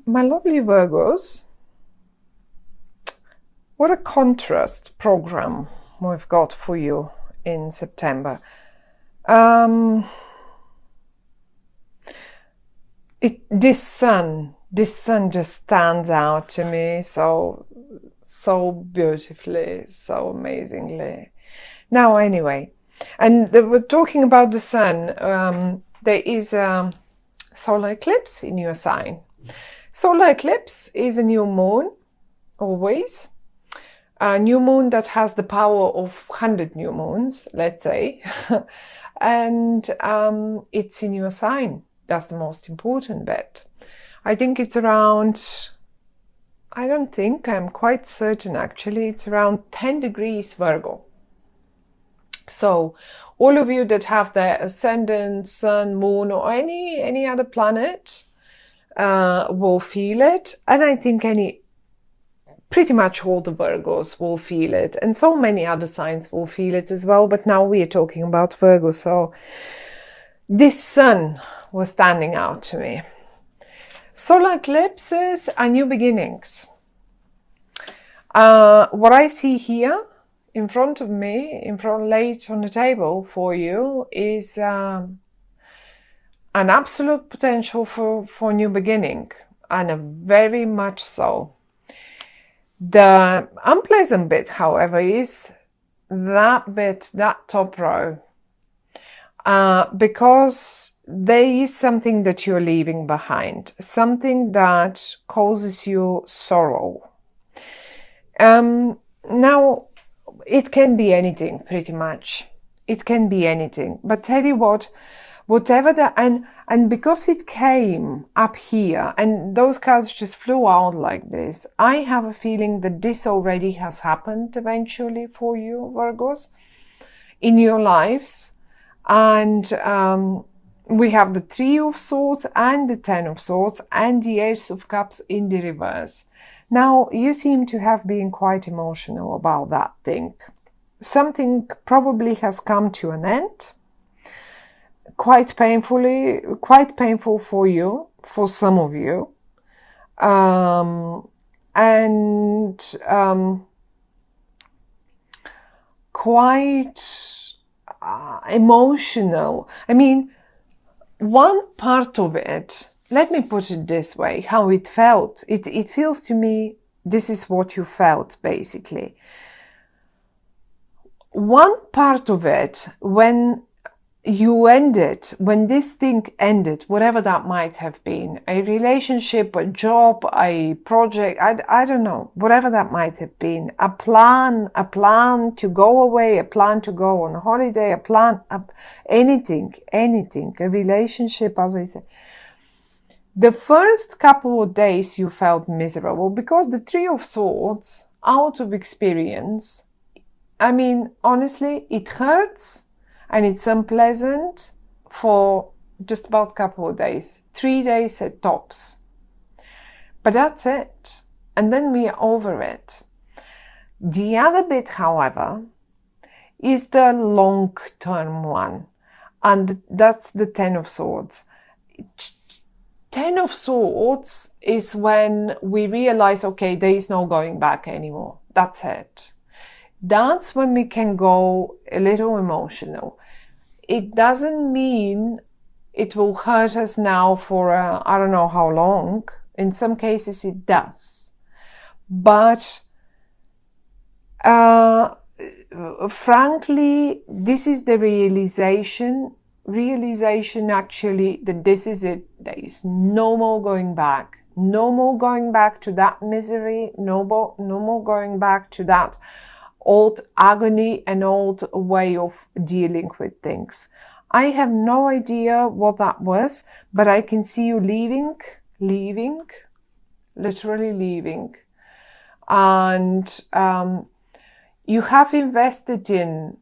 My lovely Virgos, what a contrast program we've got for you in September. This sun just stands out to me so beautifully, so amazingly. Now, anyway, and we're talking about the sun. There is a solar eclipse in your sign. Solar eclipse is a new moon, always. A new moon that has the power of 100 new moons, let's say. And it's in your sign. That's the most important bit. I think it's around, I'm quite certain actually, it's around 10 degrees Virgo. So all of you that have the ascendant, sun, moon, or any other planet will feel it. And I think pretty much all the Virgos will feel it. And so many other signs will feel it as well. But now we are talking about Virgo. So this sun was standing out to me. Solar eclipses are new beginnings. What I see here in front of me, laid on the table for you, is an absolute potential for new beginning, and a very much so. The unpleasant bit, however, is that top row, because there is something that you're leaving behind, something that causes you sorrow. Now, it can be anything, pretty much. It can be anything. But tell you what, whatever and because it came up here, and those cards just flew out like this, I have a feeling that this already has happened eventually for you, Virgos, in your lives. And we have the Three of Swords and the Ten of Swords and the Ace of Cups in the reverse. Now, you seem to have been quite emotional about that thing. Something probably has come to an end, quite painful for you, for some of you, quite emotional. I mean, one part of it, let me put it this way, how it felt. It feels to me, this is what you felt, basically. One part of it, when this thing ended, whatever that might have been, a relationship, a job, a project, I don't know, whatever that might have been, a plan to go away, a plan to go on holiday, anything, a relationship, as I said. The first couple of days you felt miserable because the Three of Swords, out of experience, I mean, honestly, it hurts. And it's unpleasant for just about a couple of days, 3 days at tops. But that's it. And then we are over it. The other bit, however, is the long-term one. And that's the Ten of Swords. Ten of Swords is when we realize, okay, there is no going back anymore. That's it. That's when we can go a little emotional. It doesn't mean it will hurt us now for I don't know how long. In some cases it does. But frankly, this is the realization actually that this is it. There is no more going back. No more going back to that misery. No more going back to that old agony and old way of dealing with things. I have no idea what that was, but I can see you leaving, literally leaving. And you have invested in,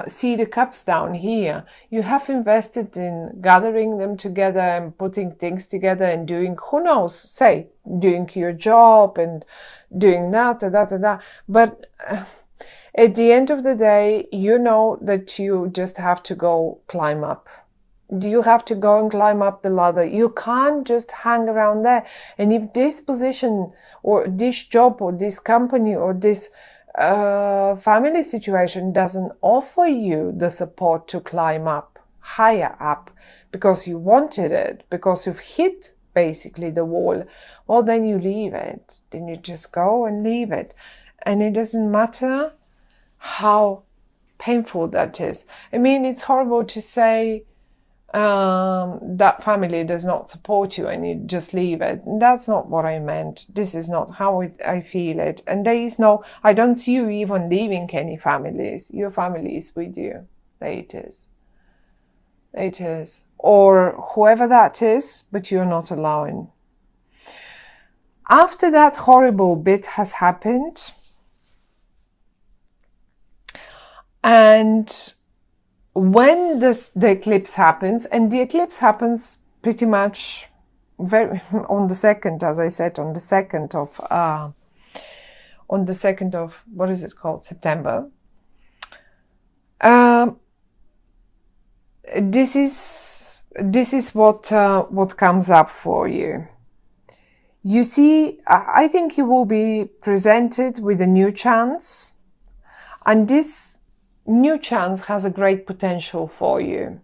see the cups down here, you have invested in gathering them together and putting things together and doing, who knows, doing your job and doing that. But at the end of the day, you know that you just have to go climb up. You have to go and climb up the ladder. You can't just hang around there. And if this position or this job or this company or this family situation doesn't offer you the support to climb up, higher up, because you wanted it, because you've hit basically the wall, well, then you leave it. Then you just go and leave it. And it doesn't matter how painful that is. I mean, it's horrible to say that family does not support you and you just leave it. That's not what I meant. This is not how I feel it. And there is no, I don't see you even leaving any families. Your family is with you. There it is. There it is. Or whoever that is, but you're not allowing. After that horrible bit has happened, and when the eclipse happens, and the eclipse happens pretty much on the 2nd, as I said, on the 2nd of what is it called, September. This is what comes up for you. You see, I think you will be presented with a new chance, and this new chance has a great potential for you.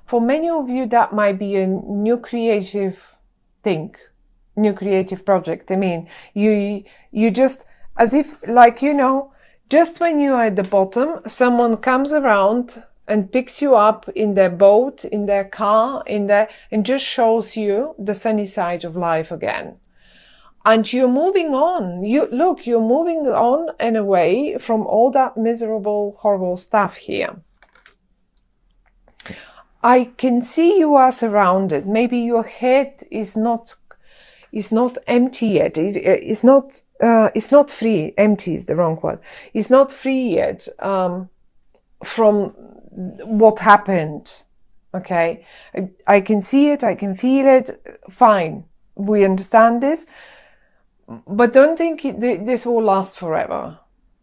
For many of you, that might be a new creative thing, new creative project. I mean, you just, as if, like, you know, just when you are at the bottom, someone comes around and picks you up in their boat, in their car, and just shows you the sunny side of life again. And you're moving on. You're moving on and away from all that miserable, horrible stuff here. I can see you are surrounded. Maybe your head is not empty yet. It's not free. Empty is the wrong word. It's not free yet from what happened. Okay, I can see it. I can feel it. Fine, we understand this. But don't think this will last forever.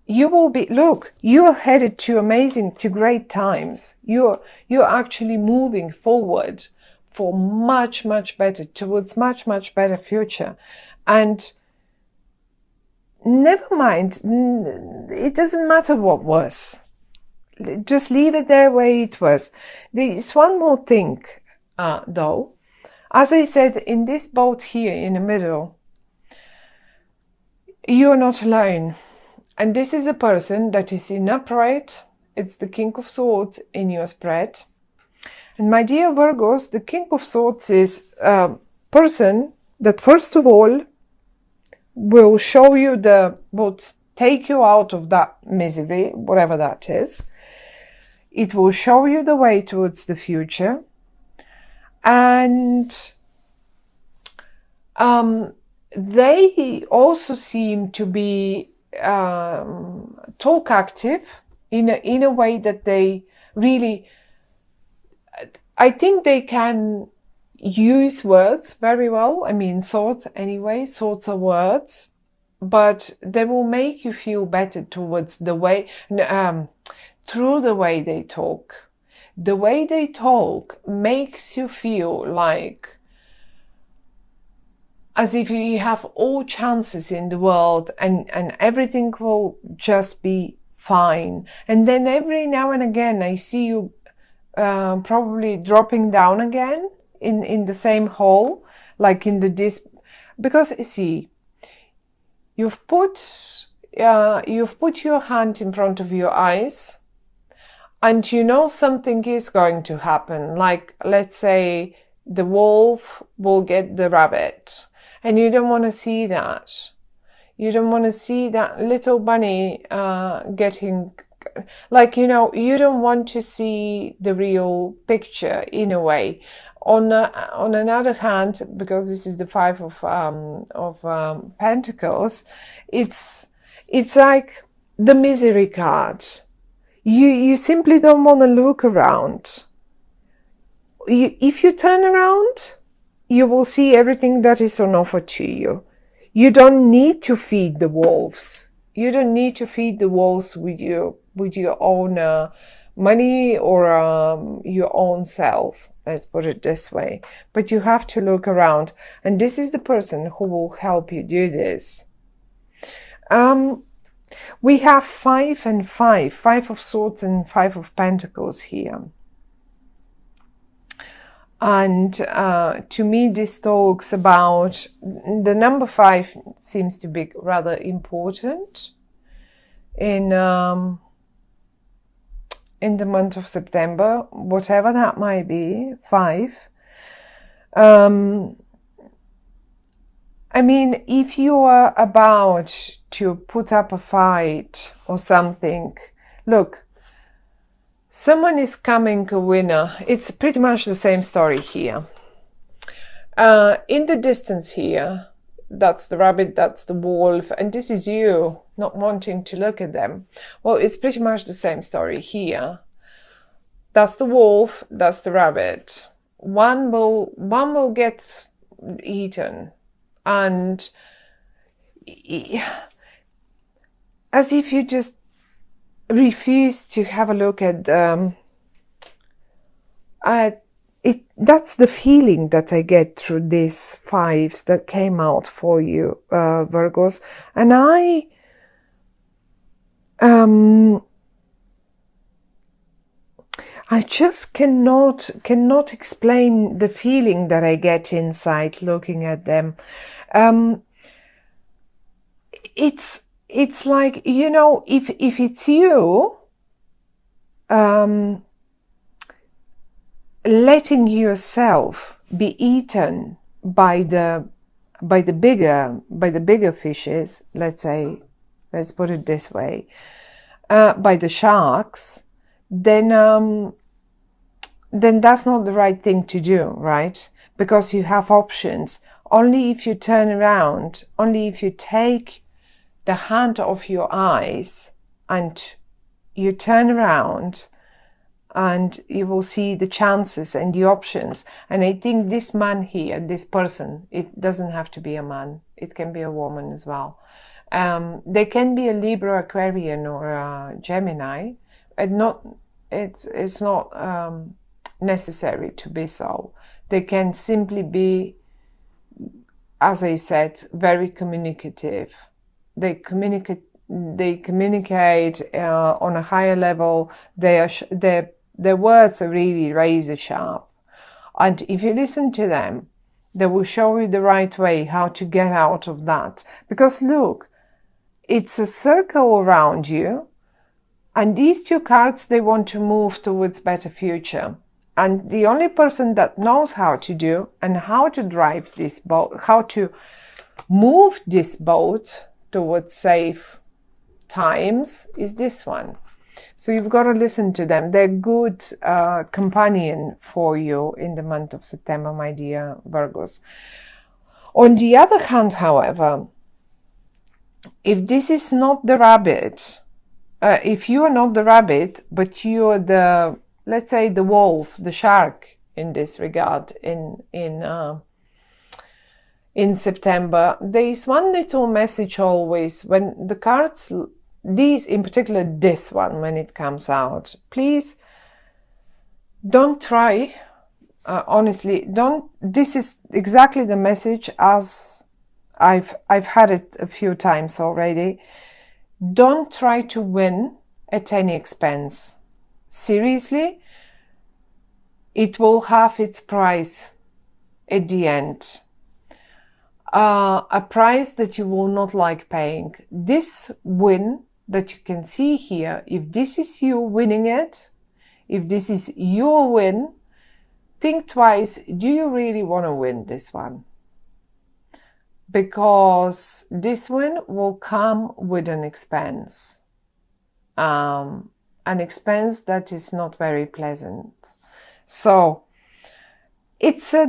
You will be, look, you are headed to great times. You're actually moving forward for much, much better, towards much, much better future. And never mind, it doesn't matter what was. Just leave it there where it was. There is one more thing, though. As I said, in this boat here in the middle, you are not alone. And this is a person that is in upright. It's the King of Swords in your spread. And my dear Virgos, the King of Swords is a person that first of all will show you will take you out of that misery, whatever that is. It will show you the way towards the future. And they also seem to be talk active in a way that they really, I think they can use words very well. I mean, thoughts anyway, thoughts are words, but they will make you feel better towards the way, through the way they talk. The way they talk makes you feel like as if you have all chances in the world and everything will just be fine. And then every now and again, I see you probably dropping down again in the same hole, like in the because you see, you've put your hand in front of your eyes, and you know something is going to happen. Like, let's say the wolf will get the rabbit. And you don't want to see that. You don't want to see that little bunny getting, like, you know, you don't want to see the real picture in a way. On another hand, because this is the Five of Pentacles, it's like the misery card. You simply don't want to look around. If you turn around, you will see everything that is on offer to you. You don't need to feed the wolves. You don't need to feed the wolves with your own money or your own self. let's put it this way. But you have to look around, and this is the person who will help you do this. We have 5 and 5, 5 of Swords and 5 of Pentacles here. And to me, this talks about the number 5 seems to be rather important in the month of September, whatever that might be. 5. I mean, if you are about to put up a fight or something, look, someone is coming a winner. It's pretty much the same story here. In the distance here, that's the rabbit, that's the wolf, and this is you not wanting to look at them. Well, it's pretty much the same story here. That's the wolf, that's the rabbit. One will get eaten, and as if you just refuse to have a look at it. That's the feeling that I get through these 5s that came out for you, Virgos. And I just cannot explain the feeling that I get inside looking at them. It's like, you know, if it's you, letting yourself be eaten by the bigger fishes, let's put it this way, by the sharks, then that's not the right thing to do, right? Because you have options. Only if you turn around, only if you take the hand off your eyes and you turn around, and you will see the chances and the options. And I think this man here, this person, it doesn't have to be a man. It can be a woman as well. They can be a Libra, Aquarian, or a Gemini. It's not necessary to be so. They can simply be, as I said, very communicative. They communicate on a higher level. Their words are really razor sharp. And if you listen to them, they will show you the right way how to get out of that. Because look, it's a circle around you. And these 2 cards, they want to move towards better future. And the only person that knows how to do and how to drive this boat, how to move this boat towards safe times, is this one. So you've got to listen to them. They're good companion for you in the month of September, my dear Virgos. On the other hand, however, if this is not the rabbit, if you are not the rabbit, but you are the, let's say, the wolf, the shark in this regard, in September, there is one little message always when the cards, these, in particular this one, when it comes out, please don't try, honestly, don't, this is exactly the message as I've had it a few times already. Don't try to win at any expense. Seriously, it will have its price at the end. A price that you will not like paying. This win that you can see here, if this is you winning it, if this is your win, think twice, do you really want to win this one? Because this win will come with an expense. An expense that is not very pleasant. So it's a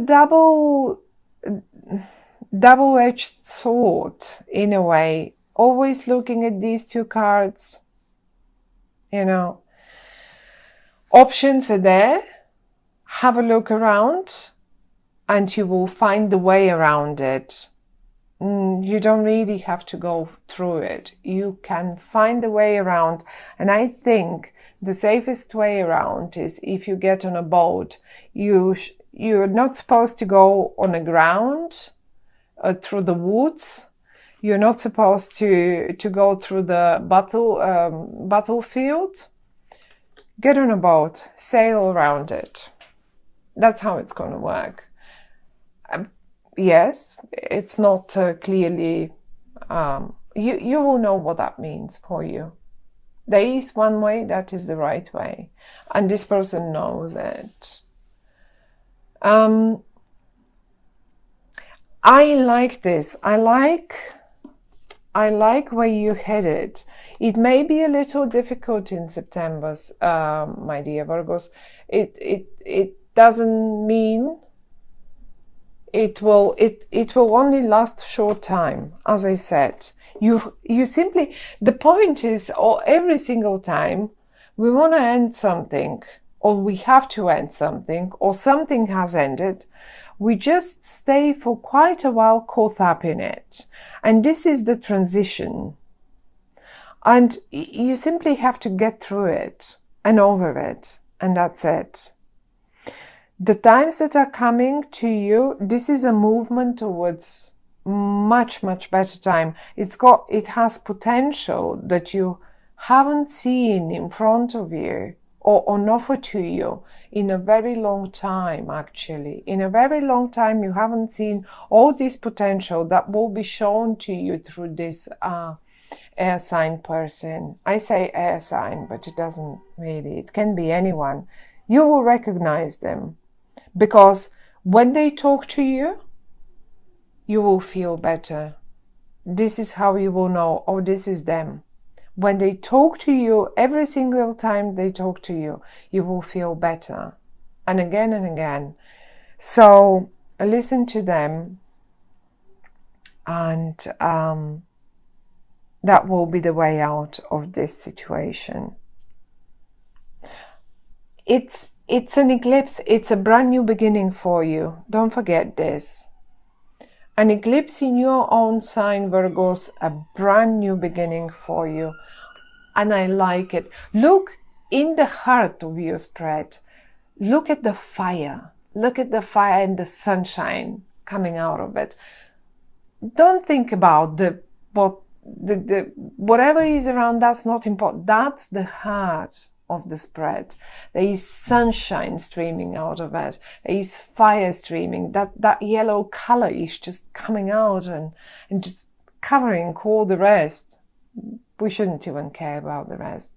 double-edged sword in a way. Always looking at these 2 cards, you know, options are there. Have a look around and you will find the way around it. You don't really have to go through it. You can find a way around. And I think The safest way around is if you get on a boat, you're not supposed to go on the ground through the woods. You're not supposed to go through the battlefield. Get on a boat, sail around it. That's how it's going to work. Yes, it's not clearly, you will know what that means for you. There is one way, that is the right way. And this person knows it. I like this. I like where you headed. It may be a little difficult in September, my dear Virgos. It doesn't mean it will only last a short time, as I said. You simply, the point is, every single time we want to end something, or we have to end something, or something has ended, we just stay for quite a while caught up in it. And this is the transition. And you simply have to get through it and over it. And that's it. The times that are coming to you, this is a movement towards much, much better time. It has potential that you haven't seen in front of you or on offer to you in a very long time, actually. In a very long time, you haven't seen all this potential that will be shown to you through this air sign person. I say air sign, but it doesn't really. It can be anyone. You will recognize them because when they talk to you, you will feel better. This is how you will know, oh, this is them. When they talk to you, every single time they talk to you, you will feel better. And again and again. So listen to them, and that will be the way out of this situation. It's an eclipse. It's a brand new beginning for you. Don't forget this. An eclipse in your own sign, Virgos, a brand new beginning for you. And I like it. Look in the heart of your spread. Look at the fire. Look at the fire and the sunshine coming out of it. Don't think about whatever is around. That's not important. That's the heart of the spread. There is sunshine streaming out of it. There is fire streaming. That yellow color is just coming out and just covering all the rest. We shouldn't even care about the rest.